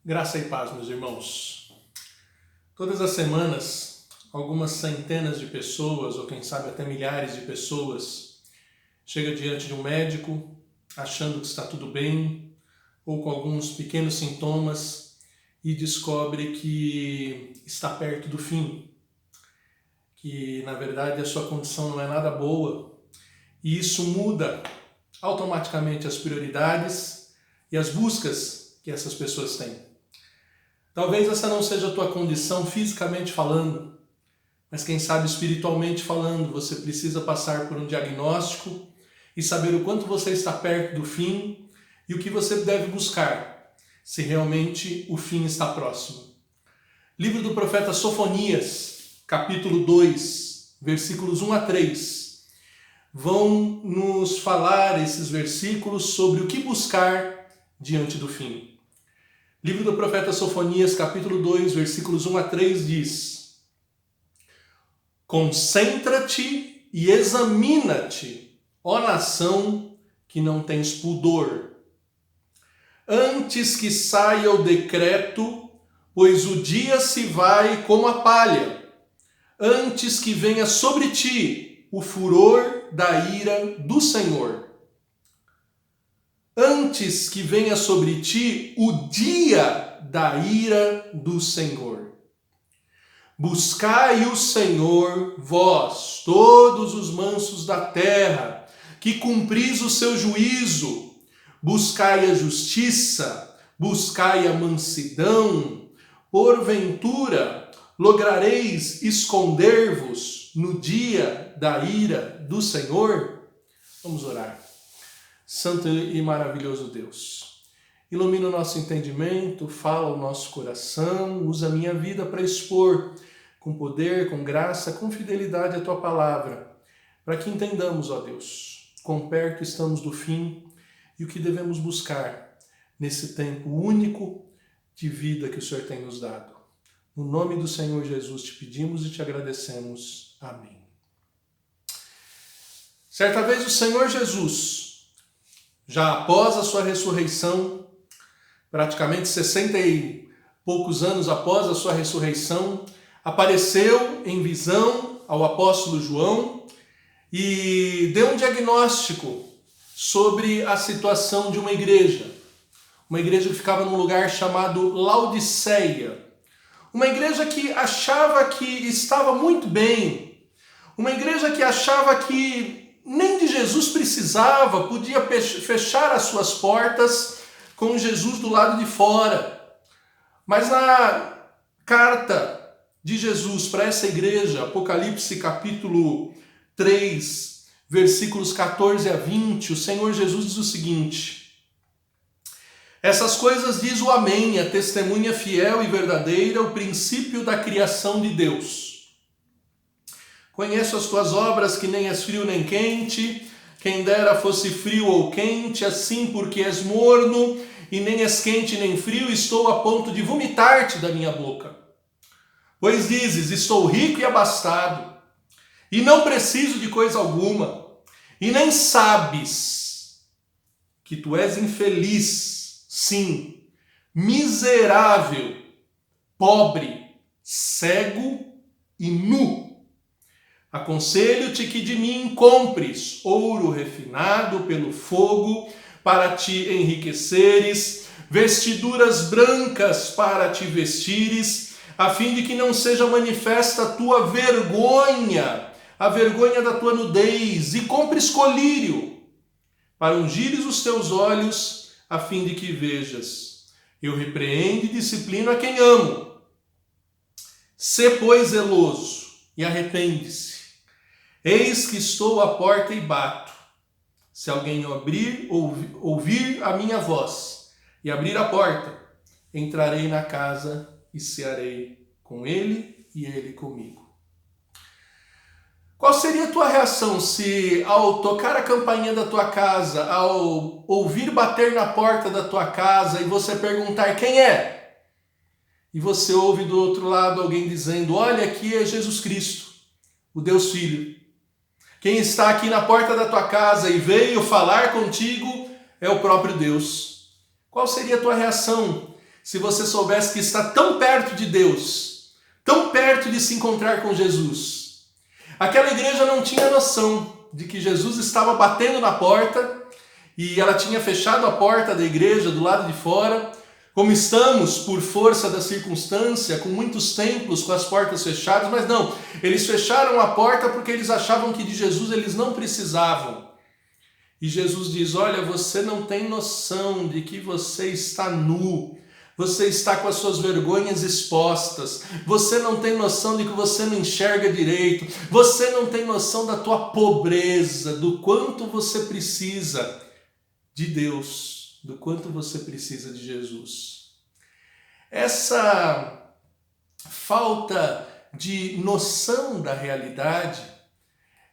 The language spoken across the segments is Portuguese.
Graça e paz, meus irmãos. Todas as semanas, algumas centenas de pessoas, ou quem sabe até milhares de pessoas, chegam diante de um médico achando que está tudo bem, ou com alguns pequenos sintomas, e descobre que está perto do fim, que na verdade a sua condição não é nada boa, e isso muda automaticamente as prioridades e as buscas que essas pessoas têm. Talvez essa não seja a tua condição fisicamente falando, mas quem sabe espiritualmente falando, você precisa passar por um diagnóstico e saber o quanto você está perto do fim e o que você deve buscar, se realmente o fim está próximo. Livro do profeta Sofonias, capítulo 2, versículos 1 a 3, vão nos falar esses versículos sobre o que buscar diante do fim. Livro do profeta Sofonias, capítulo 2, versículos 1 a 3 diz: Concentra-te e examina-te, ó nação que não tens pudor. Antes que saia o decreto, pois o dia se vai como a palha, antes que venha sobre ti o furor da ira do Senhor. Antes que venha sobre ti o dia da ira do Senhor. Buscai o Senhor, vós, todos os mansos da terra, que cumpris o seu juízo. Buscai a justiça, buscai a mansidão. Porventura, lograreis esconder-vos no dia da ira do Senhor? Vamos orar. Santo e maravilhoso Deus, ilumina o nosso entendimento, fala o nosso coração, usa a minha vida para expor com poder, com graça, com fidelidade a Tua palavra, para que entendamos, ó Deus, quão perto estamos do fim e o que devemos buscar nesse tempo único de vida que o Senhor tem nos dado. No nome do Senhor Jesus te pedimos e te agradecemos. Amém. Certa vez o Senhor Jesus, já após a sua ressurreição, praticamente 60 e poucos anos após a sua ressurreição, apareceu em visão ao apóstolo João e deu um diagnóstico sobre a situação de uma igreja que ficava num lugar chamado Laodiceia, uma igreja que achava que estava muito bem, uma igreja que achava que nem de Jesus precisava, podia fechar as suas portas com Jesus do lado de fora. Mas na carta de Jesus para essa igreja, Apocalipse capítulo 3, versículos 14 a 20, o Senhor Jesus diz o seguinte: Essas coisas diz o Amém, a testemunha fiel e verdadeira, o princípio da criação de Deus. Conheço as tuas obras, que nem és frio nem quente, quem dera fosse frio ou quente, assim porque és morno, e nem és quente nem frio, estou a ponto de vomitar-te da minha boca. Pois dizes, estou rico e abastado, e não preciso de coisa alguma, e nem sabes que tu és infeliz, sim, miserável, pobre, cego e nu. Aconselho-te que de mim compres ouro refinado pelo fogo para te enriqueceres, vestiduras brancas para te vestires, a fim de que não seja manifesta a tua vergonha, a vergonha da tua nudez, e compres colírio para ungires os teus olhos, a fim de que vejas. Eu repreendo e disciplino a quem amo. Sê, pois, zeloso e arrepende-se. Eis que estou à porta e bato. Se alguém ouvir a minha voz e abrir a porta, entrarei na casa e cearei com ele e ele comigo. Qual seria a tua reação se, ao tocar a campainha da tua casa, ao ouvir bater na porta da tua casa e você perguntar quem é? E você ouve do outro lado alguém dizendo, olha, aqui é Jesus Cristo, o Deus Filho. Quem está aqui na porta da tua casa e veio falar contigo é o próprio Deus. Qual seria a tua reação se você soubesse que está tão perto de Deus, tão perto de se encontrar com Jesus. Aquela igreja não tinha noção de que Jesus estava batendo na porta e ela tinha fechado a porta da igreja do lado de fora. Como estamos, por força da circunstância, com muitos templos com as portas fechadas, mas não, eles fecharam a porta porque eles achavam que de Jesus eles não precisavam. E Jesus diz: olha, você não tem noção de que você está nu, você está com as suas vergonhas expostas, você não tem noção de que você não enxerga direito, você não tem noção da tua pobreza, do quanto você precisa de Deus, do quanto você precisa de Jesus. Essa falta de noção da realidade,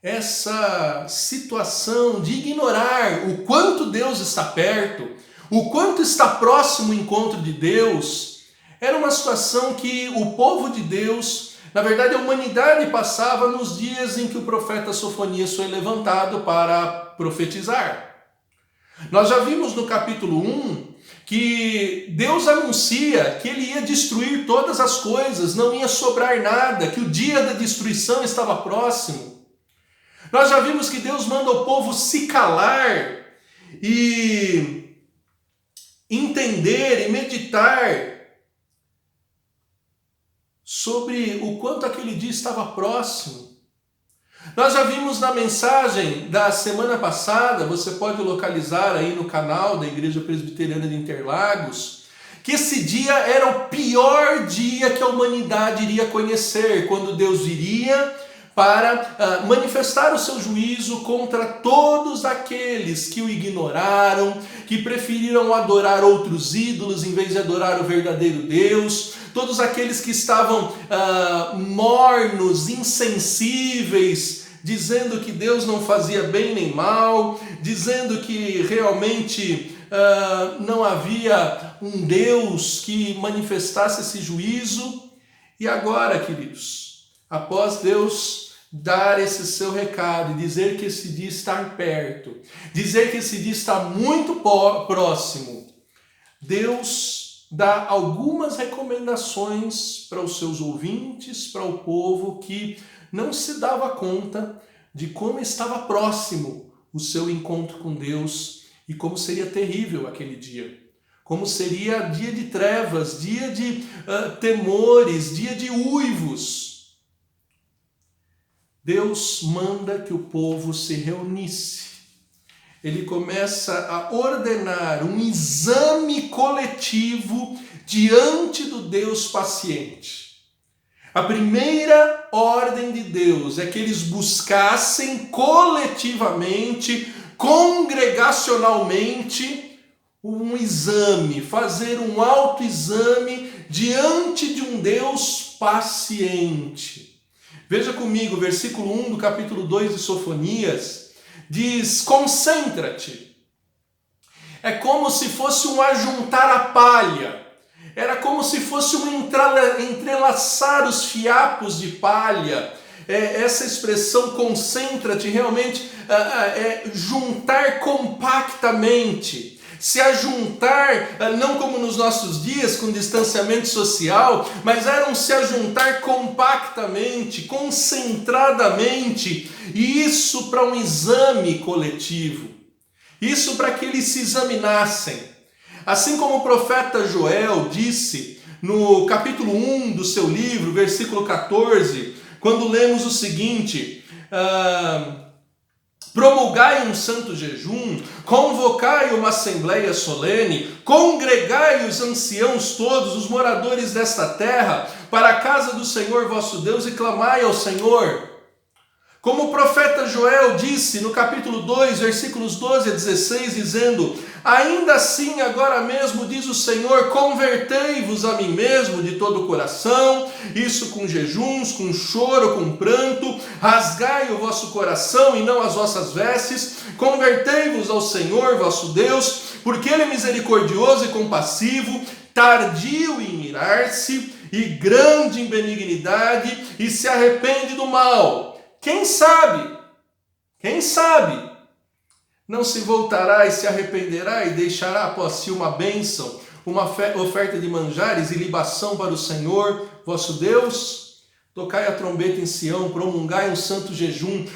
essa situação de ignorar o quanto Deus está perto, o quanto está próximo o encontro de Deus, era uma situação que o povo de Deus, na verdade a humanidade, passava nos dias em que o profeta Sofonias foi levantado para profetizar. Nós já vimos no capítulo 1 que Deus anuncia que ele ia destruir todas as coisas, não ia sobrar nada, que o dia da destruição estava próximo. Nós já vimos que Deus manda o povo se calar e entender e meditar sobre o quanto aquele dia estava próximo. Nós já vimos na mensagem da semana passada, você pode localizar aí no canal da Igreja Presbiteriana de Interlagos, que esse dia era o pior dia que a humanidade iria conhecer, quando Deus viria para manifestar o seu juízo contra todos aqueles que o ignoraram, que preferiram adorar outros ídolos em vez de adorar o verdadeiro Deus, todos aqueles que estavam mornos, insensíveis, dizendo que Deus não fazia bem nem mal, dizendo que realmente não havia um Deus que manifestasse esse juízo. E agora, queridos, após Deus dar esse seu recado e dizer que esse dia está perto, dizer que esse dia está muito próximo, Deus dá algumas recomendações para os seus ouvintes, para o povo que não se dava conta de como estava próximo o seu encontro com Deus e como seria terrível aquele dia. Como seria dia de trevas, dia de temores, dia de uivos. Deus manda que o povo se reunisse. Ele começa a ordenar um exame coletivo diante do Deus paciente. A primeira ordem de Deus é que eles buscassem coletivamente, congregacionalmente, um exame, fazer um autoexame diante de um Deus paciente. Veja comigo, versículo 1 do capítulo 2 de Sofonias, diz: concentra-te. É como se fosse um ajuntar a palha, era como se fosse um entrelaçar os fiapos de palha. Essa expressão concentra-te realmente é juntar compactamente. Se ajuntar, não como nos nossos dias, com distanciamento social, mas era um se ajuntar compactamente, concentradamente, e isso para um exame coletivo, isso para que eles se examinassem. Assim como o profeta Joel disse no capítulo 1 do seu livro, versículo 14, quando lemos o seguinte: promulgai um santo jejum, convocai uma assembleia solene, congregai os anciãos todos, os moradores desta terra, para a casa do Senhor vosso Deus e clamai ao Senhor. Como o profeta Joel disse no capítulo 2, versículos 12 a 16, dizendo: ainda assim agora mesmo, diz o Senhor, convertei-vos a mim mesmo de todo o coração, isso com jejuns, com choro, com pranto, rasgai o vosso coração e não as vossas vestes, convertei-vos ao Senhor vosso Deus, porque Ele é misericordioso e compassivo, tardio em irar-se e grande em benignidade, e se arrepende do mal. Quem sabe, não se voltará e se arrependerá e deixará após si uma bênção, uma oferta de manjares e libação para o Senhor, vosso Deus. Tocai a trombeta em Sião, promulgai um santo jejum,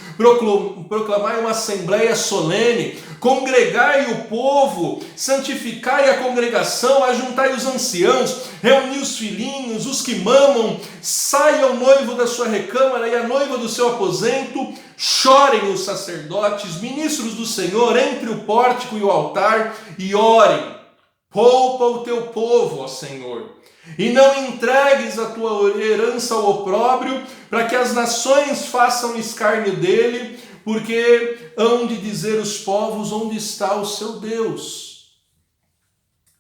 proclamai uma assembleia solene, congregai o povo, santificai a congregação, ajuntai os anciãos, reuni os filhinhos, os que mamam, saia o noivo da sua recâmara e a noiva do seu aposento, chorem os sacerdotes, ministros do Senhor, entre o pórtico e o altar, e orem. Poupa o teu povo, ó Senhor, e não entregues a tua herança ao opróbrio, para que as nações façam escárnio dele, porque hão de dizer os povos onde está o seu Deus.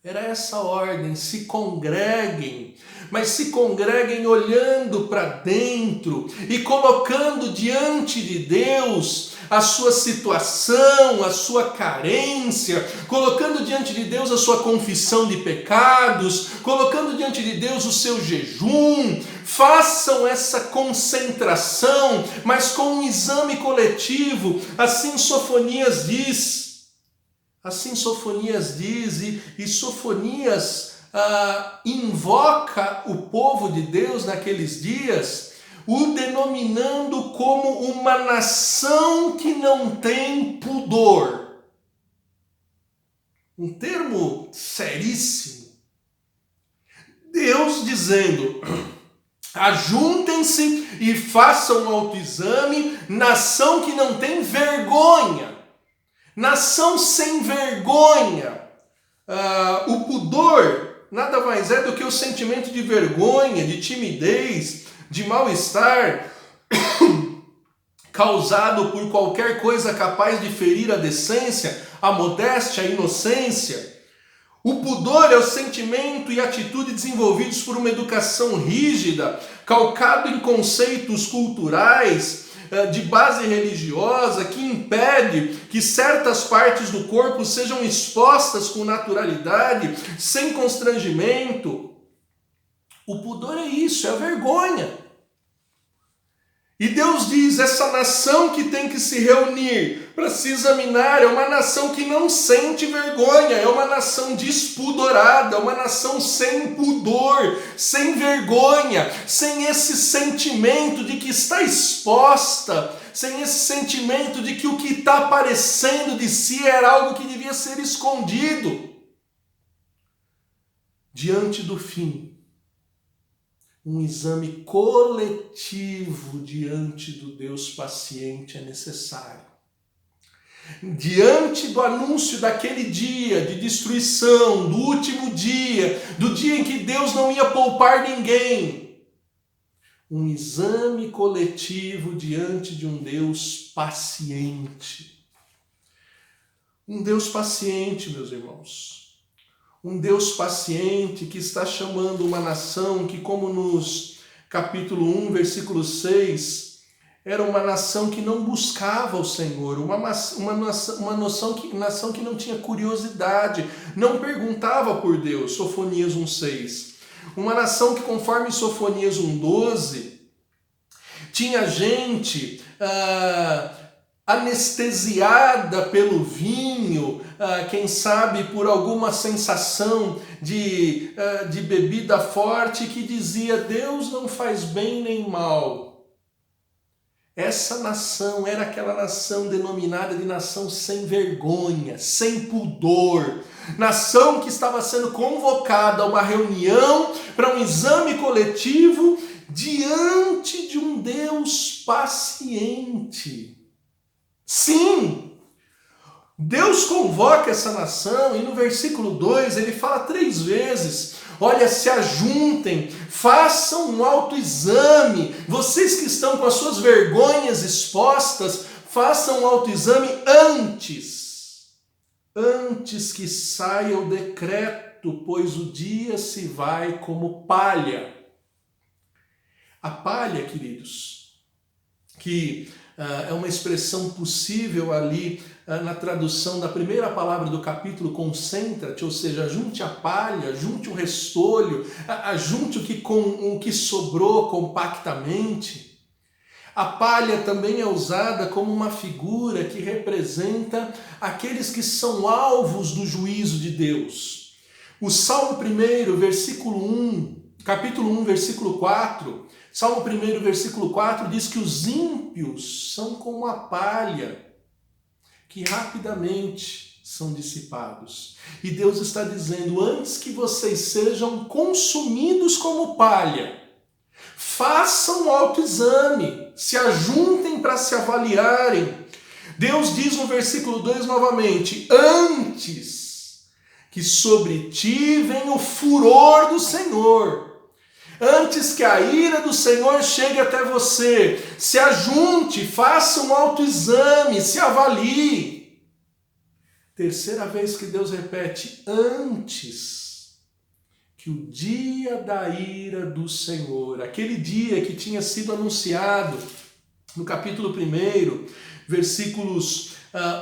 Era essa a ordem, se congreguem, mas se congreguem olhando para dentro e colocando diante de Deus a sua situação, a sua carência, colocando diante de Deus a sua confissão de pecados, colocando diante de Deus o seu jejum. Façam essa concentração, mas com um exame coletivo. Assim Sofonias diz, e Sofonias invoca o povo de Deus naqueles dias, o denominando como uma nação que não tem pudor. Um termo seríssimo. Deus dizendo: ajuntem-se e façam um autoexame, nação que não tem vergonha, nação sem vergonha. O pudor nada mais é do que o sentimento de vergonha, de timidez, de mal-estar causado por qualquer coisa capaz de ferir a decência, a modéstia, a inocência. O pudor é o sentimento e atitude desenvolvidos por uma educação rígida, calcado em conceitos culturais, de base religiosa, que impede que certas partes do corpo sejam expostas com naturalidade, sem constrangimento. O pudor é isso, é a vergonha. E Deus diz, essa nação que tem que se reunir para se examinar é uma nação que não sente vergonha, é uma nação despudorada, é uma nação sem pudor, sem vergonha, sem esse sentimento de que está exposta, sem esse sentimento de que o que está aparecendo de si era algo que devia ser escondido. Diante do fim, um exame coletivo diante do Deus paciente é necessário. Diante do anúncio daquele dia de destruição, do último dia, do dia em que Deus não ia poupar ninguém, um exame coletivo diante de um Deus paciente. Um Deus paciente, meus irmãos. Um Deus paciente que está chamando uma nação que, como nos capítulo 1, versículo 6, era uma nação que não buscava o Senhor, uma nação que não tinha curiosidade, não perguntava por Deus, Sofonias 1,6. Uma nação que, conforme Sofonias 1,12, tinha gente anestesiada pelo vinho, quem sabe por alguma sensação de bebida forte, que dizia: Deus não faz bem nem mal. Essa nação era aquela nação denominada de nação sem vergonha, sem pudor, nação que estava sendo convocada a uma reunião para um exame coletivo diante de um Deus paciente. Sim, Deus convoca essa nação e no versículo 2 ele fala 3 vezes: olha, se ajuntem, façam um autoexame, vocês que estão com as suas vergonhas expostas, façam um autoexame antes que saia o decreto, pois o dia se vai como palha. A palha, queridos, que é uma expressão possível ali na tradução da primeira palavra do capítulo, concentra-te, ou seja, junte a palha, junte o restolho, junte o que sobrou compactamente. A palha também é usada como uma figura que representa aqueles que são alvos do juízo de Deus. O Salmo 1, versículo 1, capítulo 1, versículo 4, Salmo 1, versículo 4 diz que os ímpios são como a palha, que rapidamente são dissipados. E Deus está dizendo, antes que vocês sejam consumidos como palha, façam um autoexame, se ajuntem para se avaliarem. Deus diz no versículo 2 novamente, antes que sobre ti venha o furor do Senhor, antes que a ira do Senhor chegue até você, se ajunte, faça um autoexame, se avalie. Terceira vez que Deus repete, antes que o dia da ira do Senhor, aquele dia que tinha sido anunciado no capítulo 1, versículos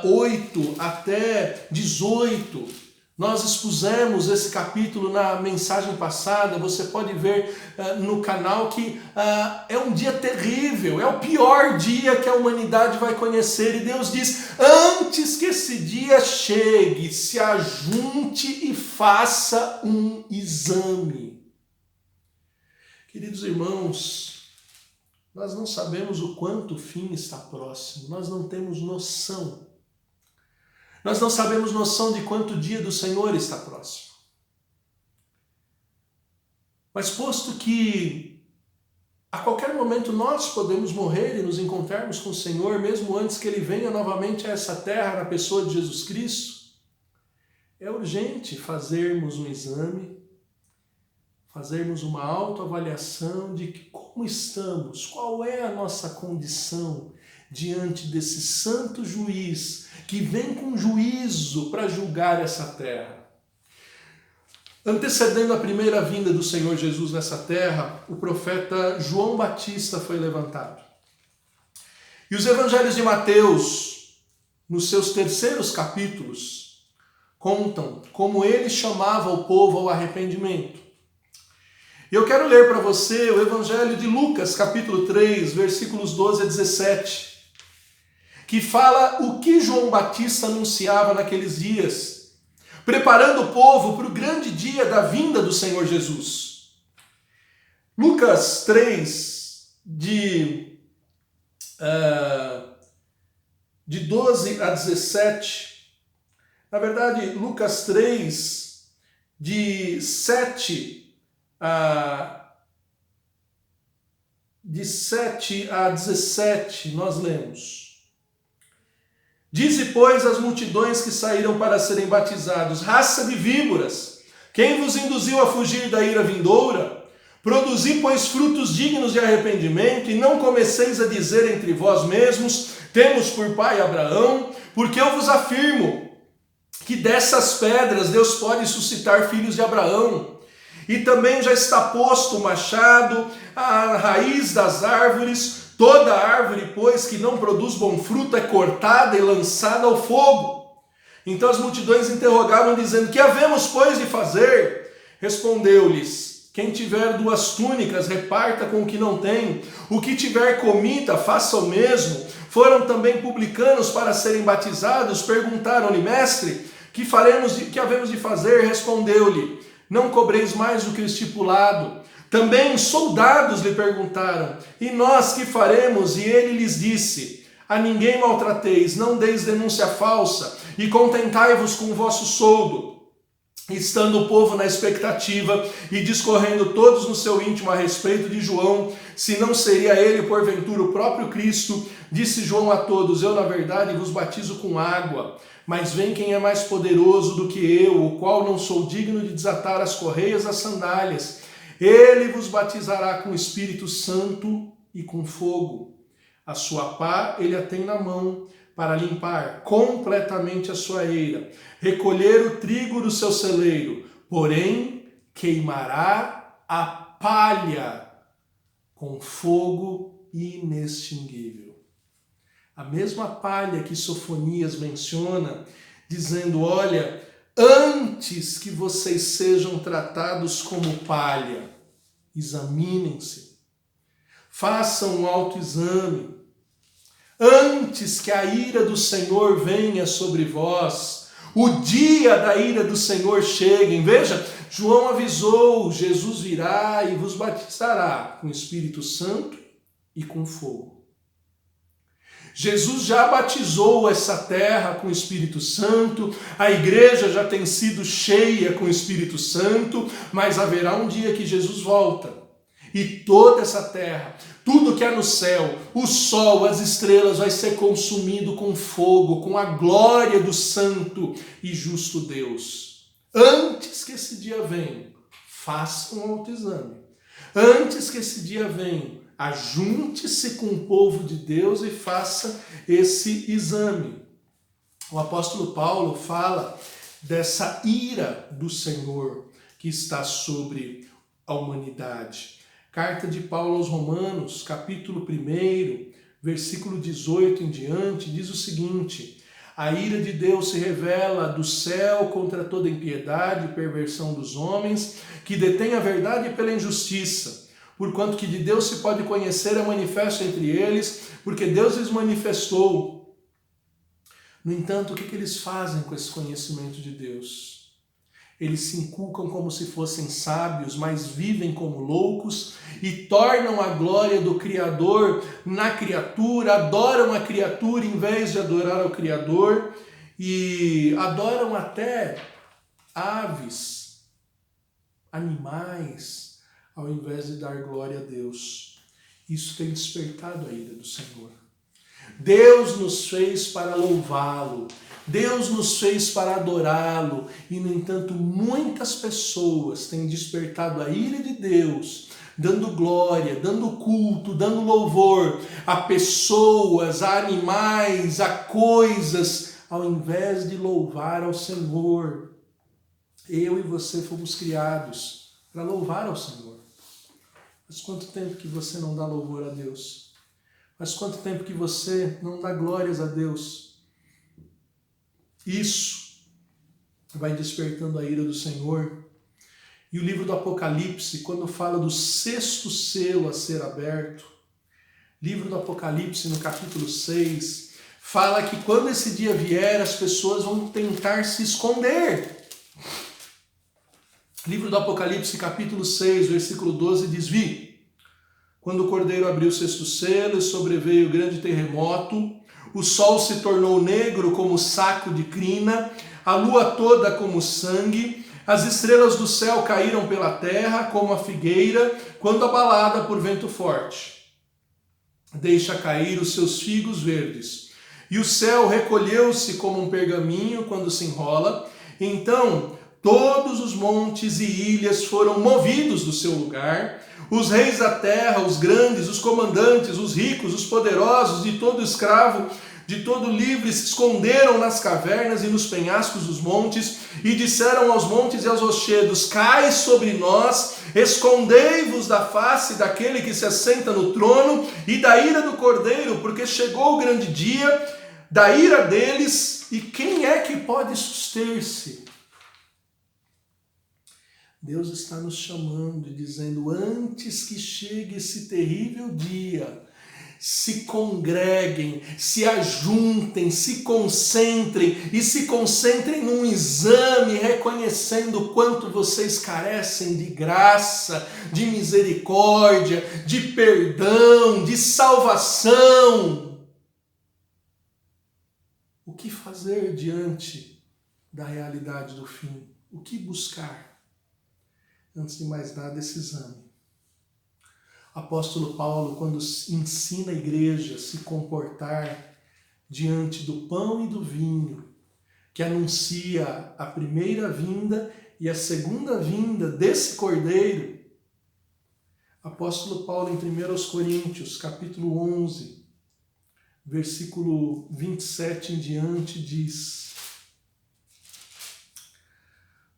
8 até 18, nós expusemos esse capítulo na mensagem passada, você pode ver no canal que é um dia terrível, é o pior dia que a humanidade vai conhecer, e Deus diz, antes que esse dia chegue, se ajunte e faça um exame. Queridos irmãos, nós não sabemos o quanto o fim está próximo, nós não temos noção. Nós não sabemos noção de quanto o dia do Senhor está próximo. Mas posto que a qualquer momento nós podemos morrer e nos encontrarmos com o Senhor, mesmo antes que Ele venha novamente a essa terra na pessoa de Jesus Cristo, é urgente fazermos um exame, fazermos uma autoavaliação de como estamos, qual é a nossa condição diante desse santo juiz que vem com juízo para julgar essa terra. Antecedendo a primeira vinda do Senhor Jesus nessa terra, o profeta João Batista foi levantado. E os evangelhos de Mateus, nos seus terceiros capítulos, contam como ele chamava o povo ao arrependimento. Eu quero ler para você o evangelho de Lucas, capítulo 3, versículos 12 a 17, que fala o que João Batista anunciava naqueles dias, preparando o povo para o grande dia da vinda do Senhor Jesus. Lucas 3, de 12 a 17, na verdade, Lucas 3, de 7 a 17, nós lemos. Dize, pois, às multidões que saíram para serem batizados, raça de víboras, quem vos induziu a fugir da ira vindoura? Produzi, pois, frutos dignos de arrependimento, e não comeceis a dizer entre vós mesmos, temos por pai Abraão, porque eu vos afirmo que dessas pedras Deus pode suscitar filhos de Abraão. E também já está posto o machado à raiz das árvores. Toda árvore, pois, que não produz bom fruto é cortada e lançada ao fogo. Então as multidões interrogavam, dizendo, que havemos, pois, de fazer? Respondeu-lhes, quem tiver 2 túnicas, reparta com o que não tem. O que tiver comida, faça o mesmo. Foram também publicanos para serem batizados. Perguntaram-lhe, mestre, que havemos de fazer? Respondeu-lhe, não cobreis mais do que o estipulado. Também soldados lhe perguntaram, e nós que faremos? E ele lhes disse, a ninguém maltrateis, não deis denúncia falsa, e contentai-vos com o vosso soldo. Estando o povo na expectativa e discorrendo todos no seu íntimo a respeito de João, se não seria ele porventura o próprio Cristo, disse João a todos, eu na verdade vos batizo com água, mas vem quem é mais poderoso do que eu, o qual não sou digno de desatar as correias das sandálias. Ele vos batizará com o Espírito Santo e com fogo. A sua pá ele a tem na mão para limpar completamente a sua eira, recolher o trigo do seu celeiro, porém queimará a palha com fogo inextinguível. A mesma palha que Sofonias menciona, dizendo, olha, antes que vocês sejam tratados como palha, examinem-se, façam um autoexame, antes que a ira do Senhor venha sobre vós, O dia da ira do Senhor chega. Veja, João avisou, Jesus virá e vos batizará com o Espírito Santo e com fogo. Jesus já batizou essa terra com o Espírito Santo, a igreja já tem sido cheia com o Espírito Santo, mas haverá um dia que Jesus volta e toda essa terra, tudo que há no céu, o sol, as estrelas, vai ser consumido com fogo, com a glória do santo e justo Deus. Antes que esse dia venha, faça um autoexame. Antes que esse dia venha, ajunte-se com o povo de Deus e faça esse exame. O apóstolo Paulo fala dessa ira do Senhor que está sobre a humanidade. Carta de Paulo aos Romanos, capítulo 1, versículo 18 em diante, diz o seguinte: a ira de Deus se revela do céu contra toda impiedade e perversão dos homens, que detêm a verdade pela injustiça. Porquanto que de Deus se pode conhecer é manifesto entre eles, porque Deus lhes manifestou. No entanto, o que eles fazem com esse conhecimento de Deus? Eles se inculcam como se fossem sábios, mas vivem como loucos e tornam a glória do Criador na criatura, adoram a criatura em vez de adorar ao Criador e adoram até aves, animais, ao invés de dar glória a Deus. Isso tem despertado a ira do Senhor. Deus nos fez para louvá-lo, Deus nos fez para adorá-lo, e no entanto muitas pessoas têm despertado a ira de Deus, dando glória, dando culto, dando louvor a pessoas, a animais, a coisas, ao invés de louvar ao Senhor. Eu e você fomos criados para louvar ao Senhor. Mas quanto tempo que você não dá louvor a Deus? Mas quanto tempo que você não dá glórias a Deus? Isso vai despertando a ira do Senhor. E o livro do Apocalipse, quando fala do 6º selo a ser aberto, livro do Apocalipse, no capítulo 6, fala que quando esse dia vier, as pessoas vão tentar se esconder. Livro do Apocalipse, capítulo 6, versículo 12, diz: Vi, quando o Cordeiro abriu o 6º selo e sobreveio o grande terremoto, o sol se tornou negro como saco de crina, a lua toda como sangue, as estrelas do céu caíram pela terra como a figueira, quando abalada por vento forte. Deixa cair os seus figos verdes. E o céu recolheu-se como um pergaminho quando se enrola. Então todos os montes e ilhas foram movidos do seu lugar. Os reis da terra, os grandes, os comandantes, os ricos, os poderosos, de todo escravo, de todo livre, se esconderam nas cavernas e nos penhascos dos montes, e disseram aos montes e aos rochedos: cai sobre nós, escondei-vos da face daquele que se assenta no trono e da ira do Cordeiro, porque chegou o grande dia da ira deles, e quem é que pode suster-se? Deus está nos chamando e dizendo: antes que chegue esse terrível dia, se congreguem, se ajuntem, se concentrem e se concentrem num exame, reconhecendo o quanto vocês carecem de graça, de misericórdia, de perdão, de salvação. O que fazer diante da realidade do fim? O que buscar? Antes de mais nada, esse exame. O apóstolo Paulo, quando ensina a igreja a se comportar diante do pão e do vinho, que anuncia a primeira vinda e a segunda vinda desse Cordeiro, apóstolo Paulo, em 1 Coríntios, capítulo 11, versículo 27 em diante, diz: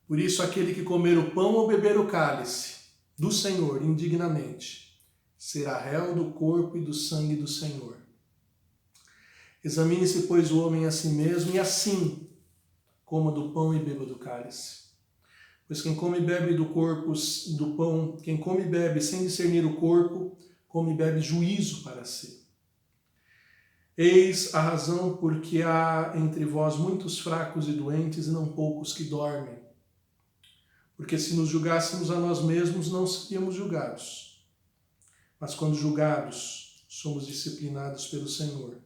por isso, aquele que comer o pão ou beber o cálice do Senhor indignamente será réu do corpo e do sangue do Senhor. Examine-se, pois, o homem a si mesmo, e assim coma do pão e beba do cálice. Pois quem come e bebe do corpo, do pão, quem come e bebe sem discernir o corpo, come e bebe juízo para si. Eis a razão porque há entre vós muitos fracos e doentes e não poucos que dormem. Porque se nos julgássemos a nós mesmos, não seríamos julgados. Mas quando julgados, somos disciplinados pelo Senhor,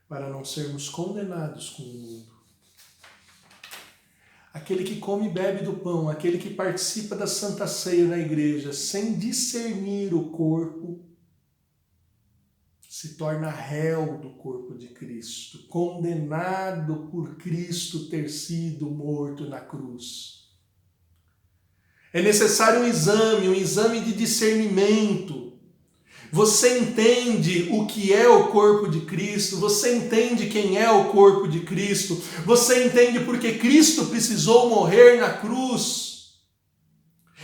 para não sermos condenados com o mundo. Aquele que come e bebe do pão, aquele que participa da Santa Ceia na igreja, sem discernir o corpo, se torna réu do corpo de Cristo, condenado por Cristo ter sido morto na cruz. É necessário um exame de discernimento. Você entende o que é o corpo de Cristo, você entende quem é o corpo de Cristo, você entende porque Cristo precisou morrer na cruz.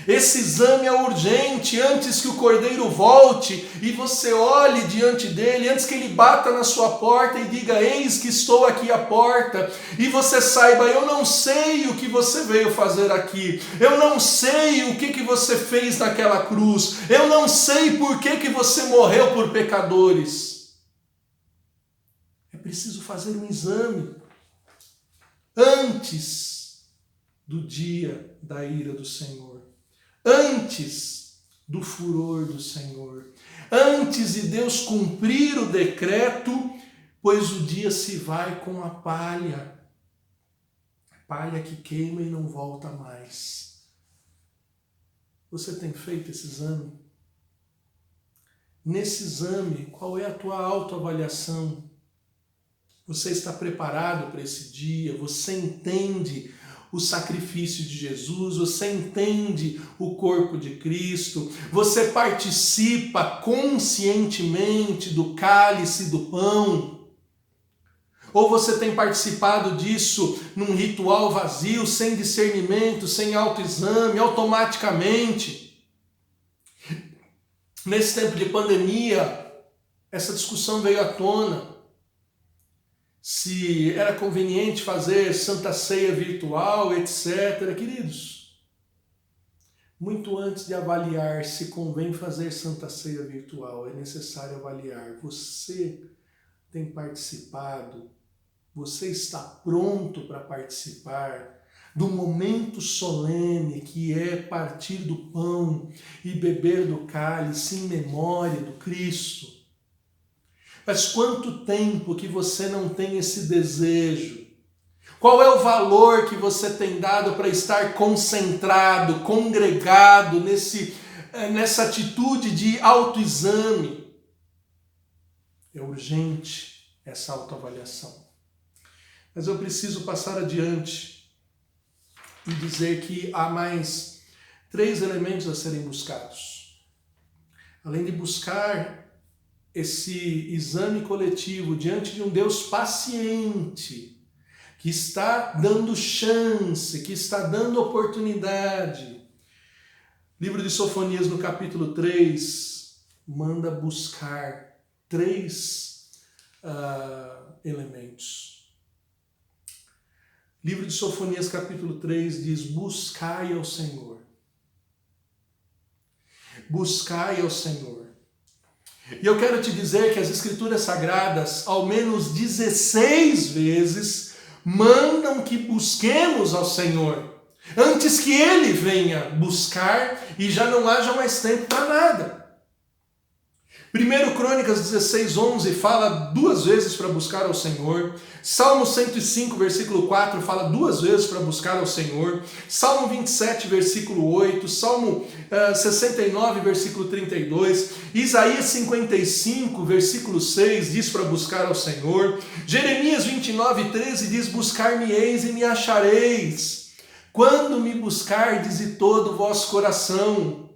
Esse exame é urgente antes que o Cordeiro volte e você olhe diante dele, antes que ele bata na sua porta e diga, eis que estou aqui à porta, e você saiba, eu não sei o que você veio fazer aqui, eu não sei o que você fez naquela cruz, eu não sei por que você morreu por pecadores. É preciso fazer um exame antes do dia da ira do Senhor. Antes do furor do Senhor, antes de Deus cumprir o decreto, pois o dia se vai com a palha que queima e não volta mais. Você tem feito esse exame? Nesse exame, qual é a tua autoavaliação? Você está preparado para esse dia? Você entende o sacrifício de Jesus, você entende o corpo de Cristo, você participa conscientemente do cálice e do pão, ou você tem participado disso num ritual vazio, sem discernimento, sem autoexame, automaticamente. Nesse tempo de pandemia, essa discussão veio à tona. Se era conveniente fazer Santa Ceia virtual, etc. Queridos, muito antes de avaliar se convém fazer Santa Ceia virtual, é necessário avaliar. Você tem participado? Você está pronto para participar do momento solene que é partir do pão e beber do cálice em memória do Cristo? Mas quanto tempo que você não tem esse desejo? Qual é o valor que você tem dado para estar concentrado, congregado nessa atitude de autoexame? É urgente essa autoavaliação. Mas eu preciso passar adiante e dizer que há mais 3 elementos a serem buscados. Além de buscar esse exame coletivo diante de um Deus paciente, que está dando chance, que está dando oportunidade. Livro de Sofonias, no capítulo 3, manda buscar 3 elementos. Livro de Sofonias, capítulo 3, diz, buscai ao Senhor. Buscai ao Senhor. E eu quero te dizer que as Escrituras Sagradas, ao menos 16 vezes, mandam que busquemos ao Senhor, antes que Ele venha buscar e já não haja mais tempo para nada. 1 Crônicas 16:11 fala 2 vezes para buscar ao Senhor. Salmo 105, versículo 4 fala 2 vezes para buscar ao Senhor. Salmo 27, versículo 8. Salmo 69, versículo 32. Isaías 55, versículo 6 diz para buscar ao Senhor. Jeremias 29, 13 diz, buscar-me-eis e me achareis, quando me buscardes de todo o vosso coração.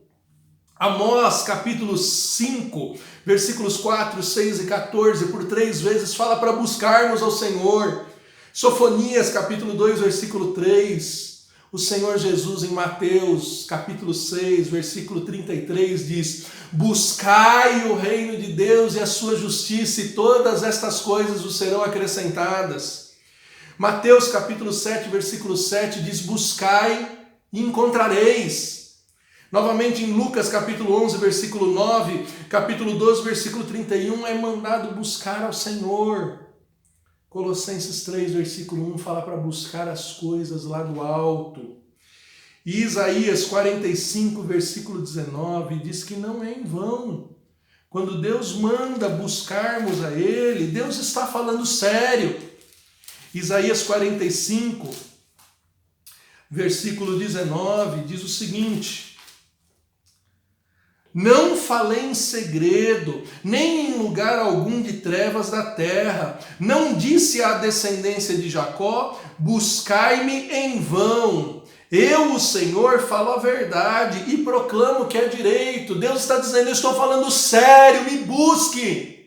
Amós, capítulo 5, versículos 4, 6 e 14, por 3 vezes fala para buscarmos ao Senhor. Sofonias, capítulo 2, versículo 3. O Senhor Jesus, em Mateus, capítulo 6, versículo 33, diz, buscai o reino de Deus e a sua justiça, e todas estas coisas vos serão acrescentadas. Mateus, capítulo 7, versículo 7, diz, buscai e encontrareis. Novamente em Lucas capítulo 11, versículo 9, capítulo 12, versículo 31, é mandado buscar ao Senhor. Colossenses 3, versículo 1 fala para buscar as coisas lá do alto. E Isaías 45, versículo 19, diz que não é em vão. Quando Deus manda buscarmos a Ele, Deus está falando sério. Isaías 45, versículo 19, diz o seguinte: não falei em segredo, nem em lugar algum de trevas da terra. Não disse à descendência de Jacó, buscai-me em vão. Eu, o Senhor, falo a verdade e proclamo que é direito. Deus está dizendo, eu estou falando sério, me busque.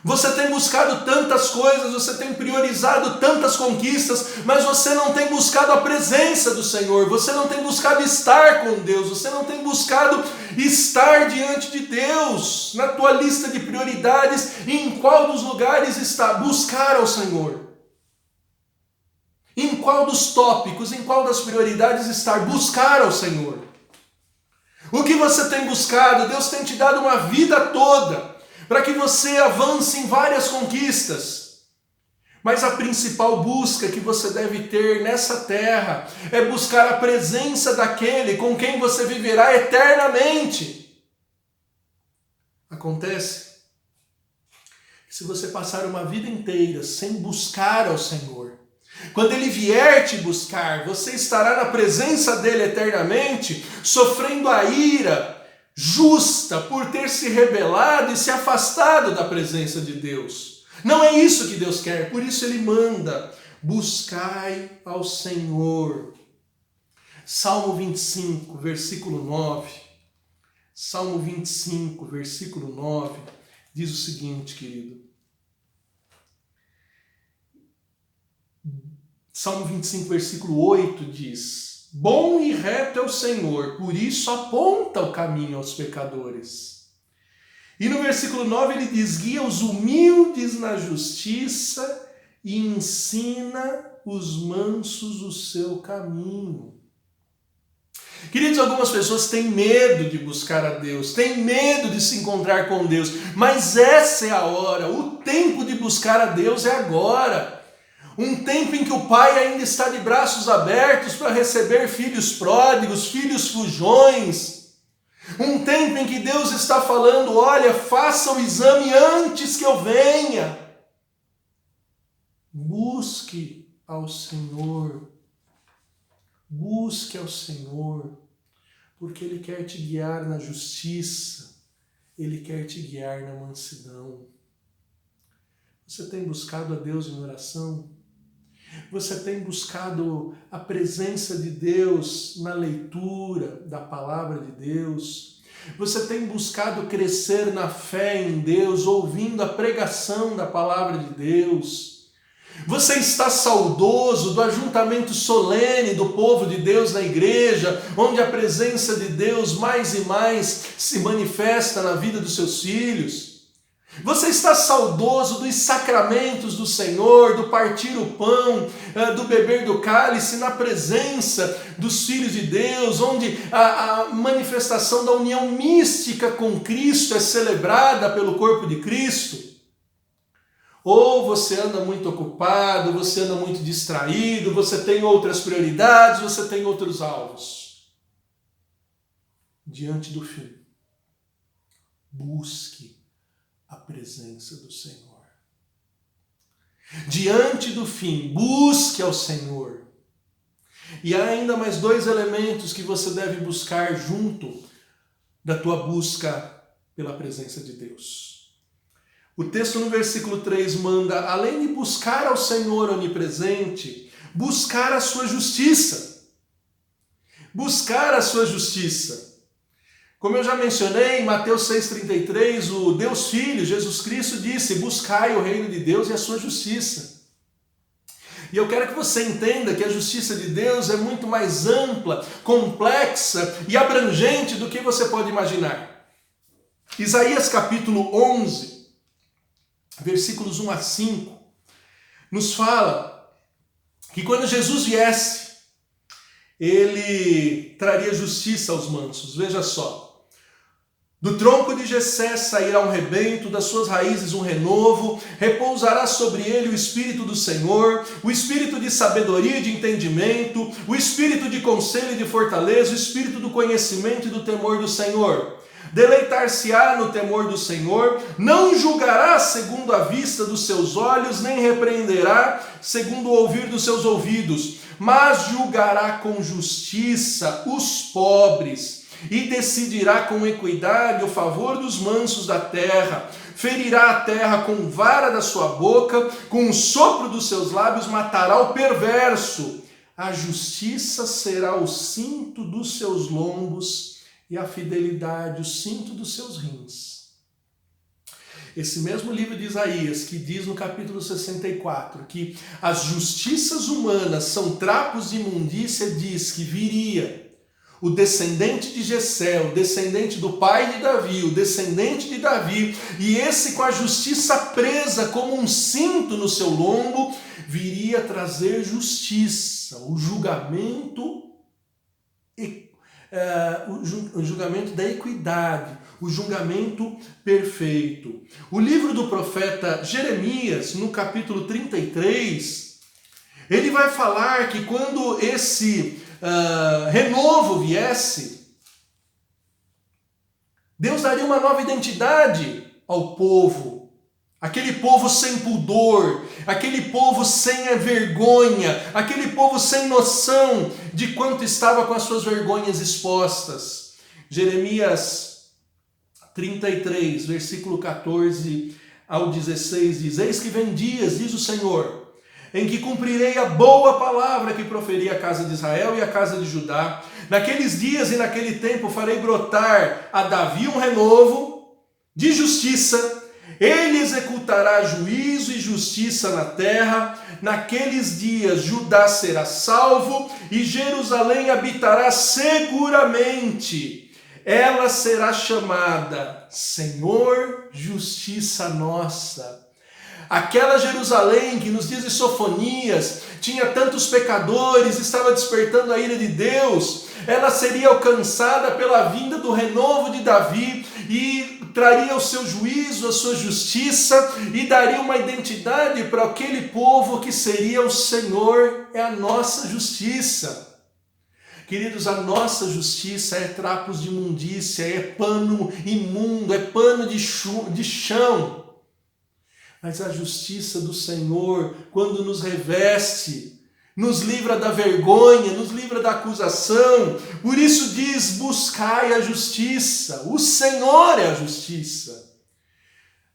Você tem buscado tantas coisas, você tem priorizado tantas conquistas, mas você não tem buscado a presença do Senhor, você não tem buscado estar com Deus, você não tem buscado estar diante de Deus. Na tua lista de prioridades, em qual dos lugares está buscar ao Senhor? Em qual dos tópicos, em qual das prioridades está buscar ao Senhor? O que você tem buscado? Deus tem te dado uma vida toda para que você avance em várias conquistas. Mas a principal busca que você deve ter nessa terra é buscar a presença daquele com quem você viverá eternamente. Acontece que se você passar uma vida inteira sem buscar ao Senhor, quando Ele vier te buscar, você estará na presença dEle eternamente, sofrendo a ira justa por ter se rebelado e se afastado da presença de Deus. Não é isso que Deus quer, por isso Ele manda, buscai ao Senhor. Salmo 25, versículo 9. Salmo 25, versículo 9, diz o seguinte, querido. Salmo 25, versículo 8 diz: bom e reto é o Senhor, por isso aponta o caminho aos pecadores. E no versículo 9 ele diz: guia os humildes na justiça e ensina os mansos o seu caminho. Queridos, algumas pessoas têm medo de buscar a Deus, têm medo de se encontrar com Deus, mas essa é a hora, o tempo de buscar a Deus é agora. Um tempo em que o pai ainda está de braços abertos para receber filhos pródigos, filhos fujões. Um tempo em que Deus está falando, olha, faça o exame antes que eu venha. Busque ao Senhor. Busque ao Senhor, porque Ele quer te guiar na justiça, Ele quer te guiar na mansidão. Você tem buscado a Deus em oração? Você tem buscado a presença de Deus na leitura da palavra de Deus? Você tem buscado crescer na fé em Deus, ouvindo a pregação da palavra de Deus? Você está saudoso do ajuntamento solene do povo de Deus na igreja, onde a presença de Deus mais e mais se manifesta na vida dos seus filhos? Você está saudoso dos sacramentos do Senhor, do partir o pão, do beber do cálice na presença dos filhos de Deus, onde a manifestação da união mística com Cristo é celebrada pelo corpo de Cristo? Ou você anda muito ocupado, você anda muito distraído, você tem outras prioridades, você tem outros alvos? Diante do fim, busque a presença do Senhor. Diante do fim, busque ao Senhor. E há ainda mais dois elementos que você deve buscar junto da tua busca pela presença de Deus. O texto no versículo 3 manda, além de buscar ao Senhor onipresente, buscar a sua justiça. Buscar a sua justiça. Como eu já mencionei, em Mateus 6,33, o Deus Filho, Jesus Cristo, disse, buscai o reino de Deus e a sua justiça. E eu quero que você entenda que a justiça de Deus é muito mais ampla, complexa e abrangente do que você pode imaginar. Isaías capítulo 11, versículos 1 a 5, nos fala que quando Jesus viesse, ele traria justiça aos mansos. Veja só. Do tronco de Jessé sairá um rebento, das suas raízes um renovo, repousará sobre ele o Espírito do Senhor, o Espírito de sabedoria e de entendimento, o Espírito de conselho e de fortaleza, o Espírito do conhecimento e do temor do Senhor. Deleitar-se-á no temor do Senhor, não julgará segundo a vista dos seus olhos, nem repreenderá segundo o ouvir dos seus ouvidos, mas julgará com justiça os pobres, e decidirá com equidade o favor dos mansos da terra. Ferirá a terra com vara da sua boca, com o sopro dos seus lábios matará o perverso. A justiça será o cinto dos seus lombos e a fidelidade o cinto dos seus rins. Esse mesmo livro de Isaías, que diz no capítulo 64 que as justiças humanas são trapos de imundícia, diz que viria o descendente de Jessé, o descendente do pai de Davi, o descendente de Davi, e esse com a justiça presa como um cinto no seu lombo, viria trazer justiça, o julgamento da equidade, o julgamento perfeito. O livro do profeta Jeremias, no capítulo 33, ele vai falar que quando esse renovo viesse, Deus daria uma nova identidade ao povo, aquele povo sem pudor, aquele povo sem vergonha, aquele povo sem noção de quanto estava com as suas vergonhas expostas. Jeremias 33, versículo 14 ao 16 diz: Eis que vem dias, diz o Senhor, em que cumprirei a boa palavra que proferi à casa de Israel e à casa de Judá. Naqueles dias e naquele tempo farei brotar a Davi um renovo de justiça. Ele executará juízo e justiça na terra. Naqueles dias Judá será salvo e Jerusalém habitará seguramente. Ela será chamada Senhor, Justiça Nossa. Aquela Jerusalém que nos dias de Sofonias tinha tantos pecadores, estava despertando a ira de Deus, ela seria alcançada pela vinda do renovo de Davi e traria o seu juízo, a sua justiça e daria uma identidade para aquele povo que seria o Senhor, é a nossa justiça. Queridos, a nossa justiça é trapos de imundícia, é pano imundo, é pano de chão. Mas a justiça do Senhor, quando nos reveste, nos livra da vergonha, nos livra da acusação. Por isso diz, buscai a justiça. O Senhor é a justiça.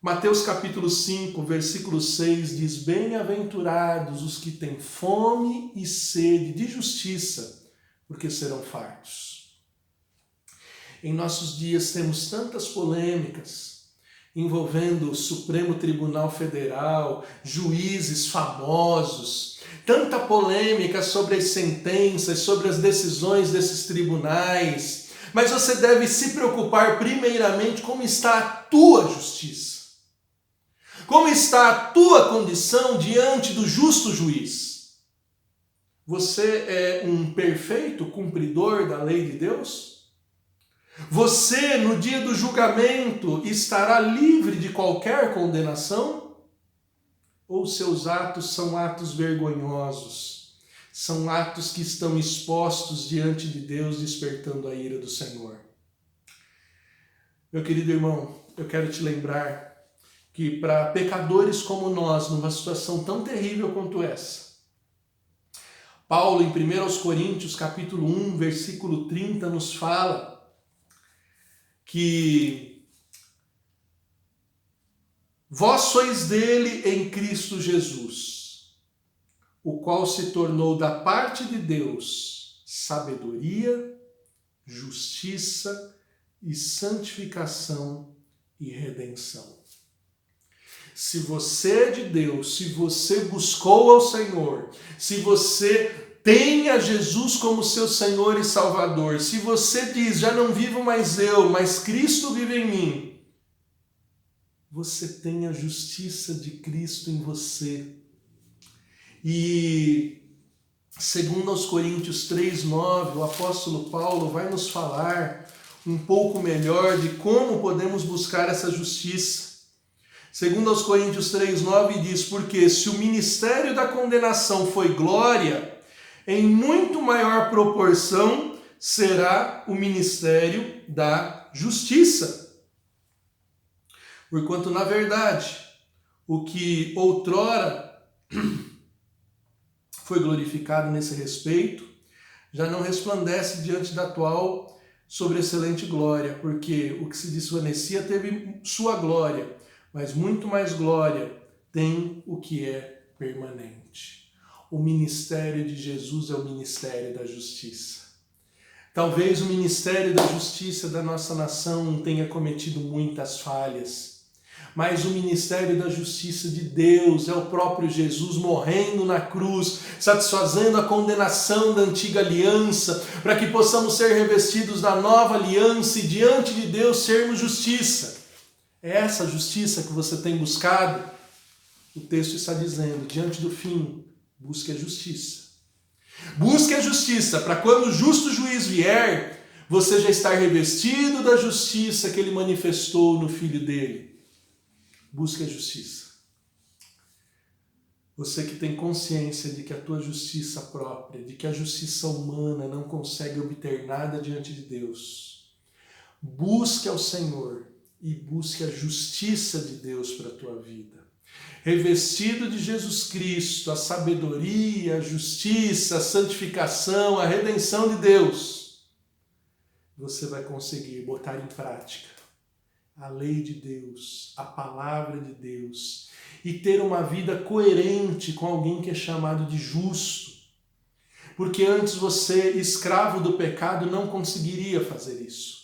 Mateus capítulo 5, versículo 6 diz: Bem-aventurados os que têm fome e sede de justiça, porque serão fartos. Em nossos dias temos tantas polêmicas envolvendo o Supremo Tribunal Federal, juízes famosos, tanta polêmica sobre as sentenças, sobre as decisões desses tribunais, mas você deve se preocupar primeiramente como está a tua justiça, como está a tua condição diante do justo juiz. Você é um perfeito cumpridor da lei de Deus? Você, no dia do julgamento, estará livre de qualquer condenação? Ou seus atos são atos vergonhosos? São atos que estão expostos diante de Deus, despertando a ira do Senhor? Meu querido irmão, eu quero te lembrar que para pecadores como nós, numa situação tão terrível quanto essa, Paulo, em 1 Coríntios, capítulo 1, versículo 30, nos fala que vós sois dele em Cristo Jesus, o qual se tornou da parte de Deus sabedoria, justiça e santificação e redenção. Se você é de Deus, se você buscou ao Senhor, se você tem a Jesus como seu Senhor e Salvador, se você diz, já não vivo mais eu, mas Cristo vive em mim, você tem a justiça de Cristo em você. E segundo aos Coríntios 3:9, o apóstolo Paulo vai nos falar um pouco melhor de como podemos buscar essa justiça. Segundo aos Coríntios 3:9 diz: porque se o ministério da condenação foi glória, em muito maior proporção será o ministério da justiça. Porquanto, na verdade, o que outrora foi glorificado nesse respeito, já não resplandece diante da atual sobreexcelente glória, porque o que se desvanecia teve sua glória, mas muito mais glória tem o que é permanente. O ministério de Jesus é o ministério da justiça. Talvez o ministério da justiça da nossa nação tenha cometido muitas falhas, mas o ministério da justiça de Deus é o próprio Jesus morrendo na cruz, satisfazendo a condenação da antiga aliança, para que possamos ser revestidos da nova aliança e diante de Deus sermos justiça. É essa justiça que você tem buscado? O texto está dizendo, diante do fim, busque a justiça. Busque a justiça, para quando o justo juiz vier, você já estar revestido da justiça que ele manifestou no Filho dele. Busque a justiça. Você que tem consciência de que a tua justiça própria, de que a justiça humana não consegue obter nada diante de Deus, busque ao Senhor e busque a justiça de Deus para a tua vida. Revestido de Jesus Cristo, a sabedoria, a justiça, a santificação, a redenção de Deus, você vai conseguir botar em prática a lei de Deus, a palavra de Deus, e ter uma vida coerente com alguém que é chamado de justo. Porque antes você, escravo do pecado, não conseguiria fazer isso.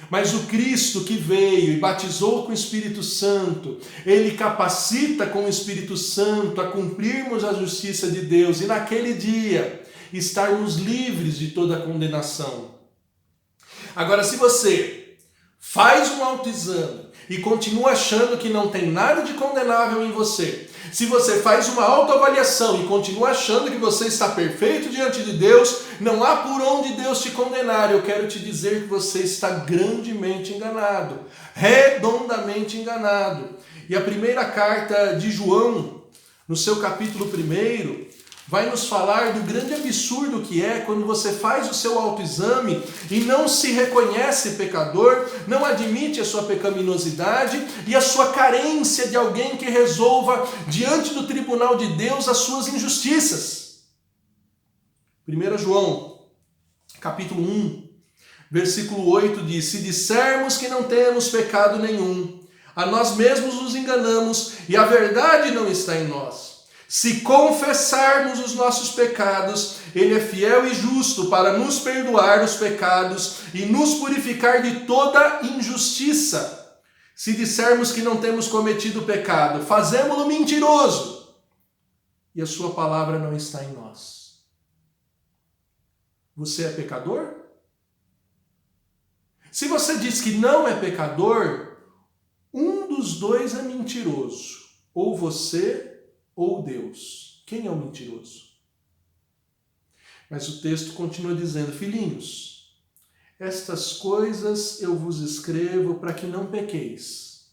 Mas o Cristo que veio e batizou com o Espírito Santo, ele capacita com o Espírito Santo a cumprirmos a justiça de Deus e naquele dia estarmos livres de toda a condenação. Agora, se você faz um autoexame e continua achando que não tem nada de condenável em você, se você faz uma autoavaliação e continua achando que você está perfeito diante de Deus, não há por onde Deus te condenar. Eu quero te dizer que você está grandemente enganado, redondamente enganado. E a primeira carta de João, no seu capítulo 1, vai nos falar do grande absurdo que é quando você faz o seu autoexame e não se reconhece pecador, não admite a sua pecaminosidade e a sua carência de alguém que resolva diante do tribunal de Deus as suas injustiças. 1 João, capítulo 1, versículo 8 diz: se dissermos que não temos pecado nenhum, a nós mesmos nos enganamos e a verdade não está em nós. Se confessarmos os nossos pecados, ele é fiel e justo para nos perdoar os pecados e nos purificar de toda injustiça. Se dissermos que não temos cometido pecado, fazemo-lo mentiroso e a sua palavra não está em nós. Você é pecador? Se você diz que não é pecador, um dos dois é mentiroso. Ou você ou Deus. Quem é o mentiroso? Mas o texto continua dizendo: filhinhos, estas coisas eu vos escrevo para que não pequeis.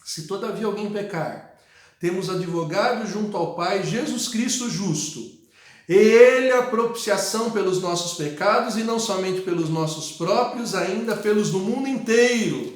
Se todavia alguém pecar, temos advogado junto ao Pai, Jesus Cristo justo. Ele é a propiciação pelos nossos pecados e não somente pelos nossos próprios, ainda pelos do mundo inteiro.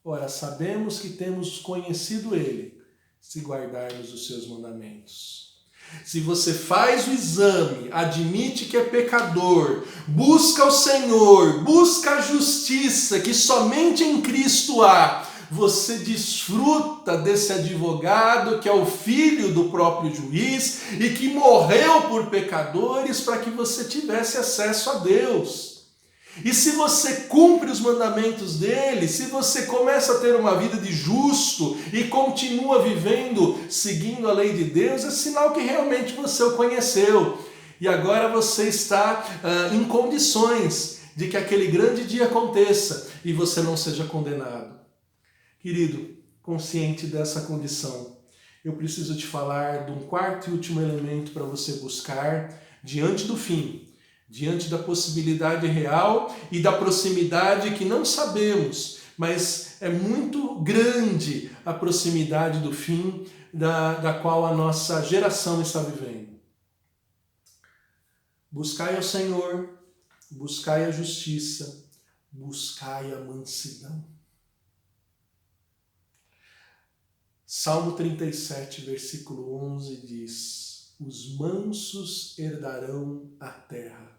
Ora, sabemos que temos conhecido ele, se guardarmos os seus mandamentos. Se você faz o exame, admite que é pecador, busca o Senhor, busca a justiça que somente em Cristo há, você desfruta desse advogado que é o filho do próprio juiz e que morreu por pecadores para que você tivesse acesso a Deus. E se você cumpre os mandamentos dele, se você começa a ter uma vida de justo e continua vivendo seguindo a lei de Deus, é sinal que realmente você o conheceu. E agora você está em condições de que aquele grande dia aconteça e você não seja condenado. Querido, consciente dessa condição, eu preciso te falar de um quarto e último elemento para você buscar diante do fim, diante da possibilidade real e da proximidade que não sabemos, mas é muito grande a proximidade do fim da qual a nossa geração está vivendo. Buscai ao Senhor, buscai a justiça, buscai a mansidão. Salmo 37, versículo 11 diz: os mansos herdarão a terra.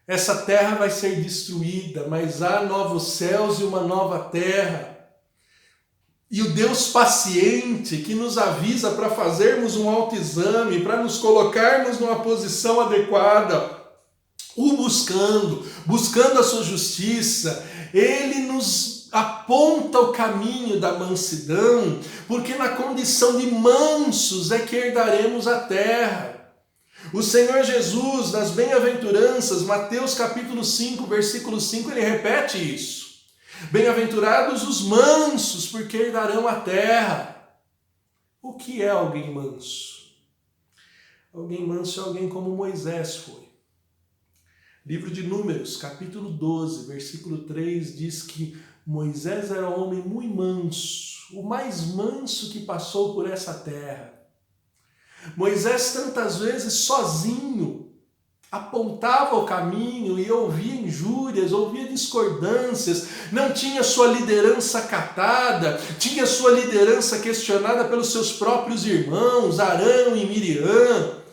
Essa terra vai ser destruída, mas há novos céus e uma nova terra. E o Deus paciente que nos avisa para fazermos um autoexame, para nos colocarmos numa posição adequada, o buscando a sua justiça, ele nos aponta o caminho da mansidão, porque na condição de mansos é que herdaremos a terra. O Senhor Jesus, nas bem-aventuranças, Mateus capítulo 5, versículo 5, ele repete isso. Bem-aventurados os mansos, porque herdarão a terra. O que é alguém manso? Alguém manso é alguém como Moisés foi. Livro de Números, capítulo 12, versículo 3, diz que Moisés era um homem muito manso, o mais manso que passou por essa terra. Moisés tantas vezes sozinho apontava o caminho e ouvia injúrias, ouvia discordâncias, não tinha sua liderança acatada, tinha sua liderança questionada pelos seus próprios irmãos, Arão e Miriam.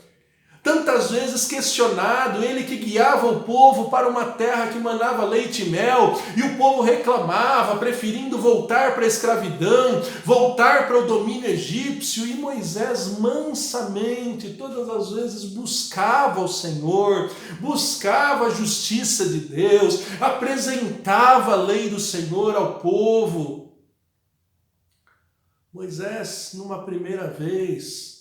Tantas vezes questionado, ele que guiava o povo para uma terra que manava leite e mel, e o povo reclamava, preferindo voltar para a escravidão, voltar para o domínio egípcio, e Moisés mansamente, todas as vezes, buscava o Senhor, buscava a justiça de Deus, apresentava a lei do Senhor ao povo. Moisés, numa primeira vez,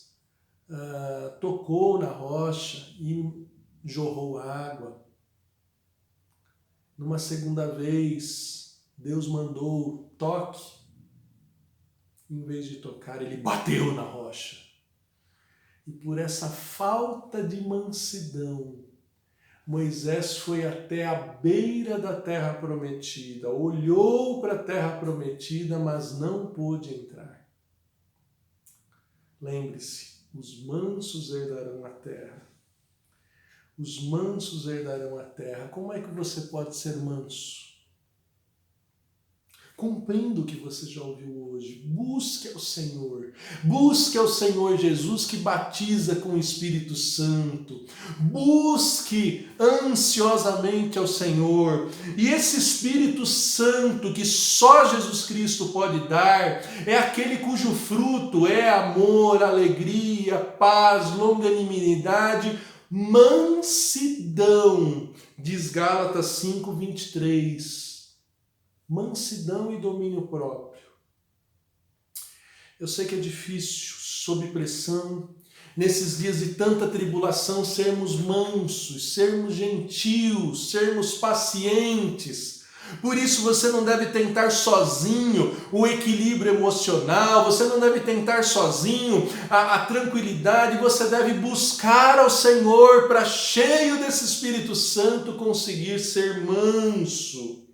tocou na rocha e jorrou água. Numa segunda vez, Deus mandou toque. Em vez de tocar, ele bateu na rocha. E por essa falta de mansidão, Moisés foi até a beira da terra prometida, olhou para a terra prometida, mas não pôde entrar. Lembre-se, os mansos herdarão a terra. Os mansos herdarão a terra. Como é que você pode ser manso? Cumprindo o que você já ouviu hoje. Busque ao Senhor. Busque ao Senhor Jesus que batiza com o Espírito Santo. Busque ansiosamente ao Senhor. E esse Espírito Santo que só Jesus Cristo pode dar é aquele cujo fruto é amor, alegria, paz, longanimidade, mansidão. Diz Gálatas 5:23. Mansidão e domínio próprio. Eu sei que é difícil, sob pressão, nesses dias de tanta tribulação, sermos mansos, sermos gentios, sermos pacientes. Por isso você não deve tentar sozinho o equilíbrio emocional, você não deve tentar sozinho a tranquilidade, você deve buscar ao Senhor para, cheio desse Espírito Santo, conseguir ser manso.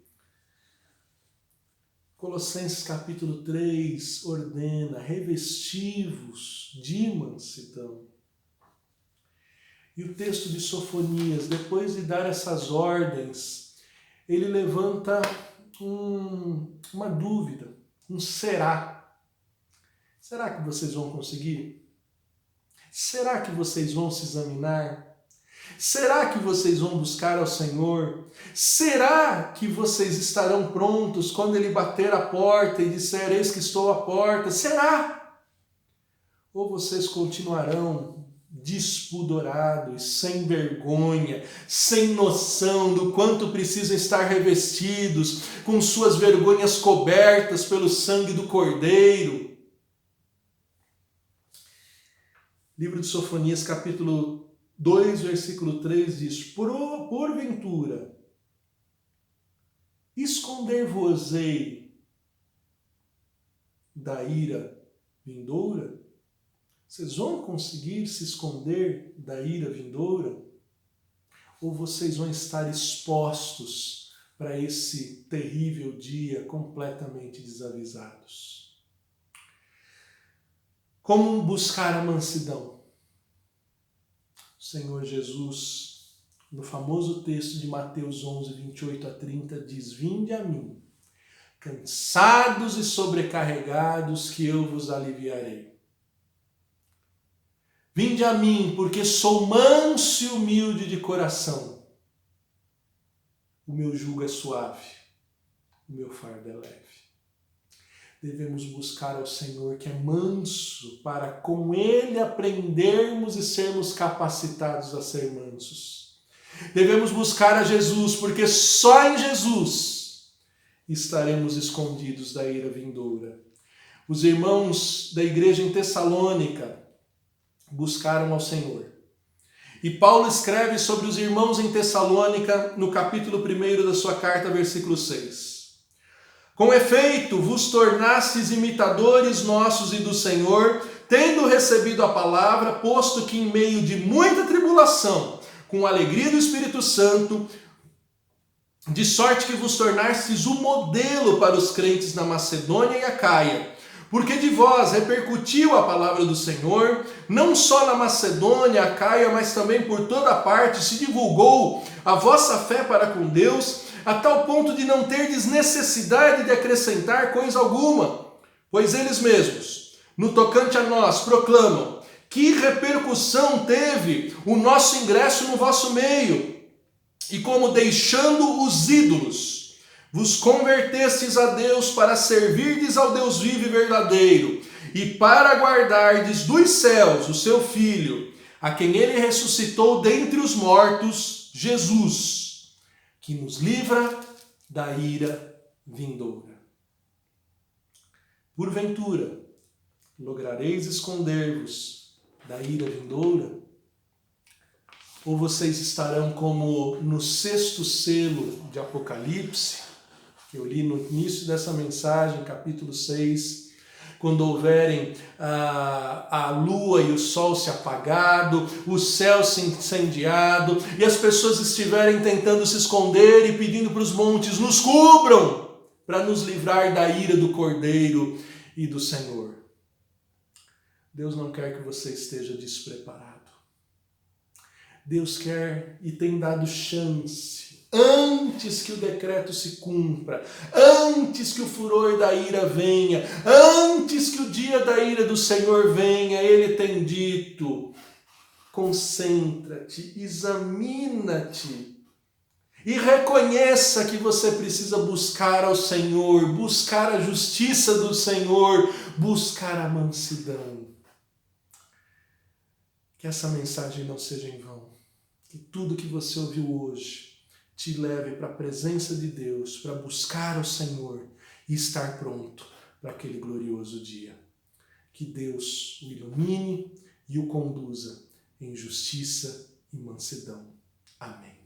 Colossenses capítulo 3 ordena: revesti-vos de mansidão. E o texto de Sofonias, depois de dar essas ordens, ele levanta uma dúvida, um será. Será que vocês vão conseguir? Será que vocês vão se examinar? Será que vocês vão buscar ao Senhor? Será que vocês estarão prontos quando Ele bater a porta e disser: eis que estou à porta? Será? Ou vocês continuarão despudorados, sem vergonha, sem noção do quanto precisam estar revestidos, com suas vergonhas cobertas pelo sangue do Cordeiro? Livro de Sofonias, capítulo 2, versículo 3 diz: porventura, esconder-vos-ei da ira vindoura? Vocês vão conseguir se esconder da ira vindoura? Ou vocês vão estar expostos para esse terrível dia completamente desavisados? Como buscar a mansidão? O Senhor Jesus, no famoso texto de Mateus 11, 28 a 30, diz: Vinde a mim, cansados e sobrecarregados, que eu vos aliviarei. Vinde a mim, porque sou manso e humilde de coração. O meu jugo é suave, o meu fardo é leve. Devemos buscar ao Senhor, que é manso, para com Ele aprendermos e sermos capacitados a ser mansos. Devemos buscar a Jesus, porque só em Jesus estaremos escondidos da ira vindoura. Os irmãos da igreja em Tessalônica buscaram ao Senhor. E Paulo escreve sobre os irmãos em Tessalônica no capítulo 1 da sua carta, versículo 6. Com efeito, vos tornastes imitadores nossos e do Senhor, tendo recebido a palavra, posto que em meio de muita tribulação, com a alegria do Espírito Santo, de sorte que vos tornastes um modelo para os crentes na Macedônia e Acaia, porque de vós repercutiu a palavra do Senhor, não só na Macedônia, Acaia, mas também por toda parte se divulgou a vossa fé para com Deus, a tal ponto de não terdes necessidade de acrescentar coisa alguma, pois eles mesmos, no tocante a nós, proclamam que repercussão teve o nosso ingresso no vosso meio, e como deixando os ídolos, vos convertestes a Deus para servirdes ao Deus vivo e verdadeiro, e para guardardes dos céus o seu Filho, a quem ele ressuscitou dentre os mortos, Jesus, que nos livra da ira vindoura. Porventura, lograreis esconder-vos da ira vindoura? Ou vocês estarão como no 6º selo de Apocalipse, que eu li no início dessa mensagem, capítulo 6, quando houverem a lua e o sol se apagado, o céu se incendiado, e as pessoas estiverem tentando se esconder e pedindo para os montes, nos cubram, para nos livrar da ira do Cordeiro e do Senhor. Deus não quer que você esteja despreparado. Deus quer e tem dado chance, antes que o decreto se cumpra, antes que o furor da ira venha, antes que o dia da ira do Senhor venha, Ele tem dito: concentra-te, examina-te e reconheça que você precisa buscar ao Senhor, buscar a justiça do Senhor, buscar a mansidão. Que essa mensagem não seja em vão. Que tudo que você ouviu hoje te leve para a presença de Deus, para buscar o Senhor e estar pronto para aquele glorioso dia. Que Deus o ilumine e o conduza em justiça e mansidão. Amém.